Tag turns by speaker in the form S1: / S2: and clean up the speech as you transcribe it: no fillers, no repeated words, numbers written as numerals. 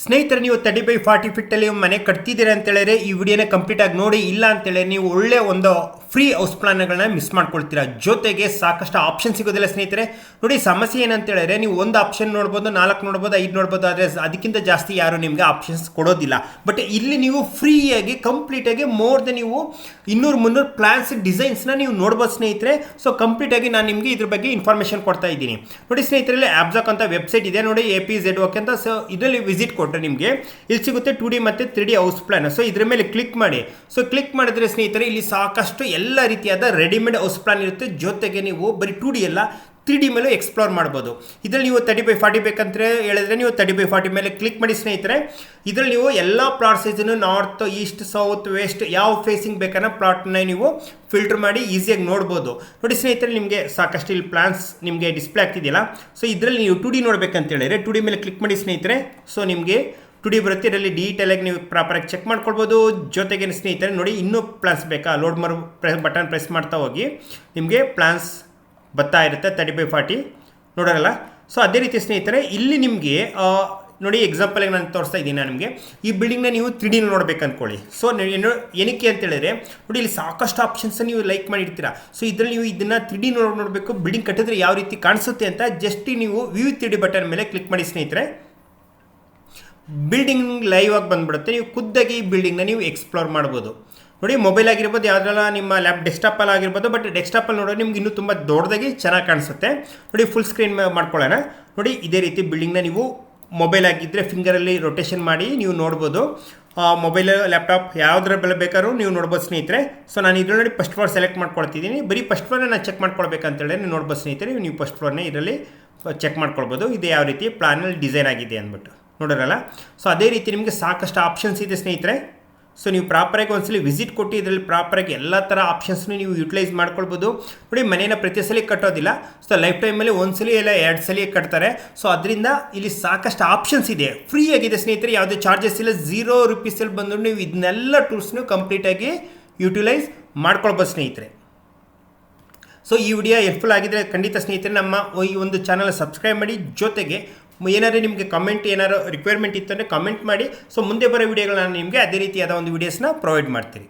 S1: ಸ್ನೇಹಿತರೆ, ನೀವು 30x40 ಫೀಟಲ್ಲಿ ಮನೆ ಕಟ್ತಿದ್ದೀರಾ ಅಂತ ಹೇಳಿದ್ರೆ ಈ ವಿಡಿಯೋನ ಕಂಪ್ಲೀಟ್ ಆಗಿ ನೋಡಿ. ಇಲ್ಲ ಅಂತೇಳಿ ನೀವು ಒಳ್ಳೆ ಒಂದು ಫ್ರೀ ಹೌಸ್ ಪ್ಲಾನ್ಗಳನ್ನ ಮಿಸ್ ಮಾಡ್ಕೊಳ್ತೀರಾ. ಜೊತೆಗೆ ಸಾಕಷ್ಟು ಆಪ್ಷನ್ ಸಿಗೋದಿಲ್ಲ ಸ್ನೇಹಿತರೆ. ನೋಡಿ, ಸಮಸ್ಯೆ ಏನಂತ ಹೇಳಿದ್ರೆ ನೀವು ಒಂದು ಆಪ್ಷನ್ ನೋಡ್ಬೋದು, 4 ನೋಡ್ಬೋದು, 5 ನೋಡ್ಬೋದು, ಆದರೆ ಅದಕ್ಕಿಂತ ಜಾಸ್ತಿ ಯಾರು ನಿಮಗೆ ಆಪ್ಷನ್ಸ್ ಕೊಡೋದಿಲ್ಲ. ಬಟ್ ಇಲ್ಲಿ ನೀವು ಫ್ರೀಯಾಗಿ ಕಂಪ್ಲೀಟಾಗಿ ಮೋರ್ ದೆನ್ ನೀವು 200-300 ಪ್ಲಾನ್ಸ್ ಡಿಸೈನ್ಸ್ನ ನೀವು ನೋಡ್ಬೋದು ಸ್ನೇಹಿತರೆ. ಸೊ ಕಂಪ್ಲೀಟಾಗಿ ನಾನು ನಿಮಗೆ ಇದ್ರ ಬಗ್ಗೆ ಇನ್ಫಾರ್ಮೇಷನ್ ಕೊಡ್ತಾ ಇದ್ದೀನಿ. ನೋಡಿ ಸ್ನೇಹಿತರಲ್ಲಿ ಆಬ್ಜಾಕ್ ಅಂತ ವೆಬ್ಸೈಟ್ ಇದೆ ನೋಡಿ, APZOK ಅಂತ. ಸೊ ಇದರಲ್ಲಿ ವಿಸಿಟ್ ಕೊಟ್ಟರೆ ನಿಮಗೆ ಇಲ್ಲಿ ಸಿಗುತ್ತೆ 2D ಮತ್ತು 3D ಹೌಸ್ ಪ್ಲಾನ್. ಸೊ ಇದ್ರ ಮೇಲೆ ಕ್ಲಿಕ್ ಮಾಡಿ. ಸೊ ಕ್ಲಿಕ್ ಮಾಡಿದ್ರೆ ಸ್ನೇಹಿತರೆ ಇಲ್ಲಿ ಸಾಕಷ್ಟು ಎಲ್ಲ ರೀತಿಯಾದ ರೆಡಿಮೇಡ್ ಹೌಸ್ ಪ್ಲಾನ್ ಇರುತ್ತೆ. ಜೊತೆಗೆ ನೀವು ಬರೀ 2D ಅಲ್ಲ 3D ಮೇಲೂ ಎಕ್ಸ್ಪ್ಲೋರ್ ಮಾಡ್ಬೋದು. ಇದರಲ್ಲಿ ನೀವು 30x40 ಬೇಕಂತ ಹೇಳಿದ್ರೆ ನೀವು 30x40 ಮೇಲೆ ಕ್ಲಿಕ್ ಮಾಡಿ ಸ್ನೇಹಿತರೆ. ಇದರಲ್ಲಿ ನೀವು ಎಲ್ಲ ಪ್ಲಾಟ್ ಸೈಜನ್ನು ನಾರ್ತ್, ಈಸ್ಟ್, ಸೌತ್, ವೆಸ್ಟ್ ಯಾವ ಫೇಸಿಂಗ್ ಬೇಕನ್ನೋ ಪ್ಲಾಟ್ನ ನೀವು ಫಿಲ್ಟರ್ ಮಾಡಿ ಈಸಿಯಾಗಿ ನೋಡ್ಬೋದು. ನೋಡಿ ಸ್ನೇಹಿತರೆ, ನಿಮಗೆ ಸಾಕಷ್ಟು ಇಲ್ಲಿ ಪ್ಲಾನ್ಸ್ ನಿಮಗೆ ಡಿಸ್ಪ್ಲೇ ಆಗ್ತಿದೆಯಲ್ಲ. ಸೊ ಇದರಲ್ಲಿ ನೀವು 2D ನೋಡ್ಬೇಕಂತ ಹೇಳಿದ್ರೆ 2D ಮೇಲೆ ಕ್ಲಿಕ್ ಮಾಡಿ ಸ್ನೇಹಿತರೆ. ಸೊ ನಿಮಗೆ 2D ಬರುತ್ತೆ. ಇದರಲ್ಲಿ ಡೀಟೇಲಾಗಿ ನೀವು ಪ್ರಾಪರಾಗಿ ಚೆಕ್ ಮಾಡ್ಕೊಳ್ಬೋದು. ಜೊತೆಗೆ ಸ್ನೇಹಿತರೆ ನೋಡಿ, ಇನ್ನೂ ಪ್ಲಾನ್ಸ್ ಬೇಕಾ, ಲೋಡ್ ಬಟನ್ ಪ್ರೆಸ್ ಮಾಡ್ತಾ ಹೋಗಿ ನಿಮಗೆ ಪ್ಲಾನ್ಸ್ ಬರ್ತಾ ಇರುತ್ತೆ 30x40 ನೋಡೋರಲ್ಲ. ಸೊ ಅದೇ ರೀತಿ ಸ್ನೇಹಿತರೆ ಇಲ್ಲಿ ನಿಮಗೆ ನೋಡಿ ಎಕ್ಸಾಂಪಲ್ಗೆ ನಾನು ತೋರಿಸ್ತಾ ಇದ್ದೀನಿ. ನಿಮಗೆ ಈ ಬಿಲ್ಡಿಂಗ್ನ ನೀವು 3D ನೋಡ್ಬೇಕು ಅಂದ್ಕೊಳ್ಳಿ. ಸೊ ಏನಕ್ಕೆ ಅಂತ ಹೇಳಿದ್ರೆ ನೋಡಿ, ಇಲ್ಲಿ ಸಾಕಷ್ಟು ಆಪ್ಷನ್ಸ್ ನೀವು ಲೈಕ್ ಮಾಡಿರ್ತೀರಾ. ಸೊ ಇದರಲ್ಲಿ ನೀವು ಇದನ್ನು 3D ನೋಡಬೇಕು, ಬಿಲ್ಡಿಂಗ್ ಕಟ್ಟಿದ್ರೆ ಯಾವ ರೀತಿ ಕಾಣಿಸುತ್ತೆ ಅಂತ ಜಸ್ಟ್ ನೀವು ವ್ಯೂ 3D ಬಟನ್ ಮೇಲೆ ಕ್ಲಿಕ್ ಮಾಡಿ ಸ್ನೇಹಿತರೆ. ಬಿಲ್ಡಿಂಗ್ ಲೈವ್ ಆಗಿ ಬಂದ್ಬಿಡುತ್ತೆ. ನೀವು ಖುದ್ದಾಗಿ ಈ ಬಿಲ್ಡಿಂಗ್ನ ನೀವು ಎಕ್ಸ್ಪ್ಲೋರ್ ಮಾಡ್ಬೋದು. ನೋಡಿ, ಮೊಬೈಲ್ ಆಗಿರ್ಬೋದು, ಯಾವುದೆಲ್ಲ ನಿಮ್ಮ ಡೆಸ್ಕ್ಟಾಪಲ್ಲಿ ಆಗಿರ್ಬೋದು. ಬಟ್ ಡೆಸ್ಕ್ಟಾಪಲ್ಲಿ ನೋಡೋದು ನಿಮ್ಗೆ ಇನ್ನೂ ತುಂಬ ದೊಡ್ಡದಾಗಿ ಚೆನ್ನಾಗಿ ಕಾಣಿಸುತ್ತೆ. ನೋಡಿ, ಫುಲ್ ಸ್ಕ್ರೀನ್ ಮಾಡ್ಕೊಳ್ಳೋಣ. ನೋಡಿ, ಇದೇ ರೀತಿ ಬಿಲ್ಡಿಂಗ್ನ ನೀವು ಮೊಬೈಲ್ ಆಗಿದ್ದರೆ ಫಿಂಗರಲ್ಲಿ ರೊಟೇಷನ್ ಮಾಡಿ ನೀವು ನೋಡ್ಬೋದು. ಮೊಬೈಲ್, ಲ್ಯಾಪ್ಟಾಪ್ ಯಾವುದ್ರ ಬೆಲೆ ಬೇಕಾದ್ರೂ ನೀವು ನೋಡ್ಬೋದು ಸ್ನೇಹಿತರೆ. ಸೊ ನಾನು ಇದರಲ್ಲಿ ನೋಡಿ ಫಸ್ಟ್ ಫ್ಲೋರ್ ಸೆಲೆಕ್ಟ್ ಮಾಡ್ಕೊಳ್ತಿದ್ದೀನಿ. ಬರೀ ಫಸ್ಟ್ ಫ್ಲೋರ್ನ ನಾನು ಚೆಕ್ ಮಾಡ್ಕೊಳ್ಬೇಕಂತೇಳಿ ನೀವು ನೋಡ್ಬೋದು ಸ್ನೇಹಿತರೆ. ನೀವು ಫಸ್ಟ್ ಫ್ಲೋರ್ನ ಇದರಲ್ಲಿ ಚೆಕ್ ಮಾಡ್ಕೊಳ್ಬೋದು, ಇದು ಯಾವ ರೀತಿ ಪ್ಲಾನಲ್ಲಿ ಡಿಸೈನ್ ಆಗಿದೆ ಅಂದ್ಬಿಟ್ಟು ನೋಡೋರಲ್ಲ. ಸೊ ಅದೇ ರೀತಿ ನಿಮಗೆ ಸಾಕಷ್ಟು ಆಪ್ಷನ್ಸ್ ಇದೆ ಸ್ನೇಹಿತರೆ. ಸೊ ನೀವು ಪ್ರಾಪರಾಗಿ ಒಂದ್ಸಲಿ ವಿಸಿಟ್ ಕೊಟ್ಟು ಇದರಲ್ಲಿ ಪ್ರಾಪರಾಗಿ ಎಲ್ಲ ಥರ ಆಪ್ಷನ್ಸ್ನು ನೀವು ಯುಟಿಲೈಸ್ ಮಾಡ್ಕೊಳ್ಬೋದು. ನೋಡಿ, ಮನೇನ ಪ್ರತಿ ಸಲ ಕಟ್ಟೋದಿಲ್ಲ. ಸೊ ಲೈಫ್ ಟೈಮಲ್ಲಿ ಒಂದ್ಸಲಿ ಇಲ್ಲ 2 ಸಲ ಕಟ್ತಾರೆ. ಸೊ ಅದರಿಂದ ಇಲ್ಲಿ ಸಾಕಷ್ಟು ಆಪ್ಷನ್ಸ್ ಇದೆ, ಫ್ರೀ ಆಗಿದೆ ಸ್ನೇಹಿತರೆ. ಯಾವುದೇ ಚಾರ್ಜಸ್ ಇಲ್ಲ, 0 ರೂಪೀಸಲ್ಲಿ ಬಂದು ನೀವು ಇದನ್ನೆಲ್ಲ ಟೂಲ್ಸ್ನು ಕಂಪ್ಲೀಟಾಗಿ ಯುಟಿಲೈಸ್ ಮಾಡ್ಕೊಳ್ಬೋದು ಸ್ನೇಹಿತರೆ. ಸೊ ಈ ವಿಡಿಯೋ ಹೆಲ್ಪ್ಫುಲ್ ಆಗಿದ್ರೆ ಖಂಡಿತ ಸ್ನೇಹಿತರೆ ನಮ್ಮ ಈ ಒಂದು ಚಾನಲ್ ಸಬ್ಸ್ಕ್ರೈಬ್ ಮಾಡಿ. ಜೊತೆಗೆ ಏನಾದರೂ ನಿಮಗೆ ಕಮೆಂಟ್ ಏನಾದ್ರು ರಿಕ್ವೈರ್ಮೆಂಟ್ ಇತ್ತು ಅಂದರೆ ಕಮೆಂಟ್ ಮಾಡಿ. ಸೊ ಮುಂದೆ ಬರೋ ವಿಡಿಯೋಗಳನ್ನ ನಿಮಗೆ ಅದೇ ರೀತಿಯಾದ ಒಂದು ವೀಡಿಯೋಸ್ನ ಪ್ರೊವೈಡ್ ಮಾಡ್ತೀರಿ.